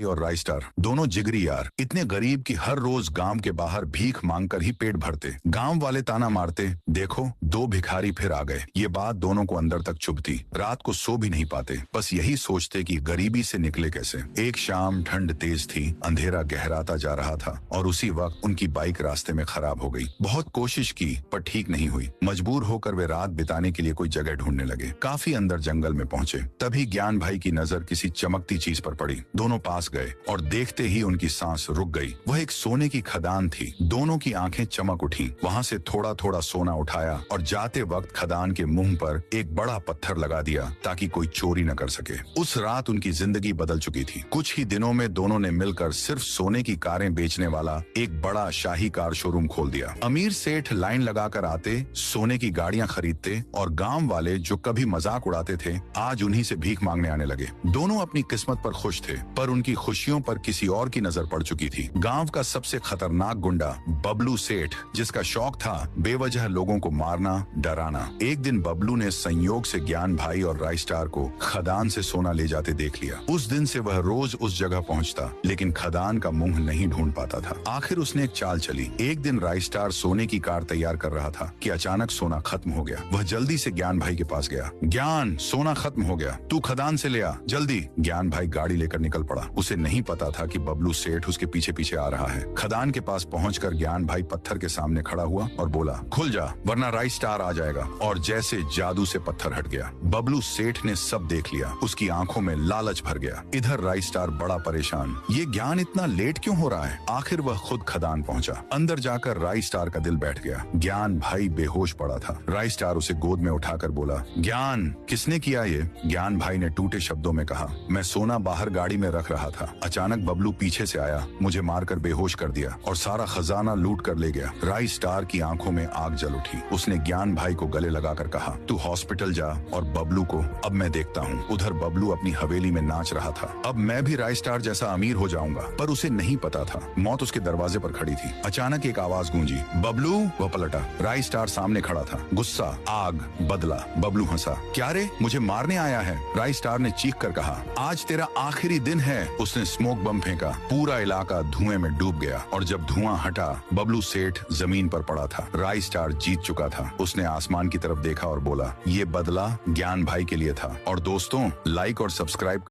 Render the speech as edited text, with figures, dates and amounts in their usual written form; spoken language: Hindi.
और राइस्टार दोनों जिगरी यार, इतने गरीब कि हर रोज गांव के बाहर भीख मांगकर ही पेट भरते। गांव वाले ताना मारते, देखो दो भिखारी फिर आ गए। ये बात दोनों को अंदर तक चुभती। रात को सो भी नहीं पाते, बस यही सोचते कि गरीबी से निकले कैसे। एक शाम ठंड तेज थी, अंधेरा गहराता जा रहा था और उसी वक्त उनकी बाइक रास्ते में खराब हो गई। बहुत कोशिश की पर ठीक नहीं हुई। मजबूर होकर वे रात बिताने के लिए कोई जगह ढूंढने लगे। काफी अंदर जंगल में पहुंचे, तभी ज्ञान भाई की नजर किसी चमकती चीज पर पड़ी। दोनों पास गए और देखते ही उनकी सांस रुक गई। वह एक सोने की खदान थी। दोनों की आंखें चमक उठी। वहां से थोड़ा थोड़ा सोना उठाया और जाते वक्त खदान के मुंह पर एक बड़ा पत्थर लगा दिया ताकि कोई चोरी न कर सके। उस रात उनकी जिंदगी बदल चुकी थी। कुछ ही दिनों में दोनों ने मिलकर सिर्फ सोने की कारें बेचने वाला एक बड़ा शाही कार शोरूम खोल दिया। अमीर सेठ लाइन लगाकर आते, सोने की गाड़ियां खरीदते और गांव वाले जो कभी मजाक उड़ाते थे आज उन्हीं से भीख मांगने आने लगे। दोनों अपनी किस्मत पर खुश थे, पर उनकी खुशियों पर किसी और की नजर पड़ चुकी थी। गांव का सबसे खतरनाक गुंडा बबलू सेठ, जिसका शौक था बेवजह लोगों को मारना, डराना। एक दिन बबलू ने संयोग से ज्ञान भाई और राइस्टार को खदान से सोना ले जाते देख लिया। उस दिन से वह रोज उस जगह पहुंचता, लेकिन खदान का मुंह नहीं ढूंढ पाता था। आखिर उसने एक चाल चली। एक दिन राइस्टार सोने की कार तैयार कर रहा था कि अचानक सोना खत्म हो गया। वह जल्दी से ज्ञान भाई के पास गया। ज्ञान, सोना खत्म हो गया, तू खदान से ले आ जल्दी। ज्ञान भाई गाड़ी लेकर निकल पड़ा। उसे नहीं पता था कि बबलू सेठ उसके पीछे पीछे आ रहा है। खदान के पास पहुंचकर ज्ञान भाई पत्थर के सामने खड़ा हुआ और बोला, खुल जा वरना राइस्टार आ जाएगा। और जैसे जादू से पत्थर हट गया। बबलू सेठ ने सब देख लिया। उसकी आंखों में लालच भर गया। इधर राइस्टार बड़ा परेशान, ये ज्ञान इतना लेट क्यों हो रहा है। आखिर वह खुद खदान पहुंचा। अंदर जाकर राइस्टार का दिल बैठ गया। ज्ञान भाई बेहोश पड़ा था। राइस्टार उसे गोद में उठाकर बोला, ज्ञान किसने किया ये। ज्ञान भाई ने टूटे शब्दों में कहा, मैं सोना बाहर गाड़ी में रख रहा था, अचानक बबलू पीछे से आया, मुझे मारकर बेहोश कर दिया और सारा खजाना लूट कर ले गया। राइस्टार की आंखों में आग जल उठी। उसने ज्ञान भाई को गले लगाकर कहा, तू हॉस्पिटल जा और बबलू को अब मैं देखता हूँ। उधर बबलू अपनी हवेली में नाच रहा था। अब मैं भी राइस्टार जैसा अमीर हो जाऊंगा। पर उसे नहीं पता था मौत उसके दरवाजे पर खड़ी थी। अचानक एक आवाज गूंजी, बबलू। वह पलटा। राइस्टार सामने खड़ा था। गुस्सा, आग, बदला। बबलू हंसा, क्या रे, मुझे मारने आया है। राइस्टार ने चीख कर कहा, आज तेरा आखिरी दिन है। उसने स्मोक बम फेंका। पूरा इलाका धुएं में डूब गया और जब धुआं हटा बबलू सेठ जमीन पर पड़ा था। राइस्टार जीत चुका था। उसने आसमान की तरफ देखा और बोला, ये बदला ज्ञान भाई के लिए था। और दोस्तों, लाइक और सब्सक्राइब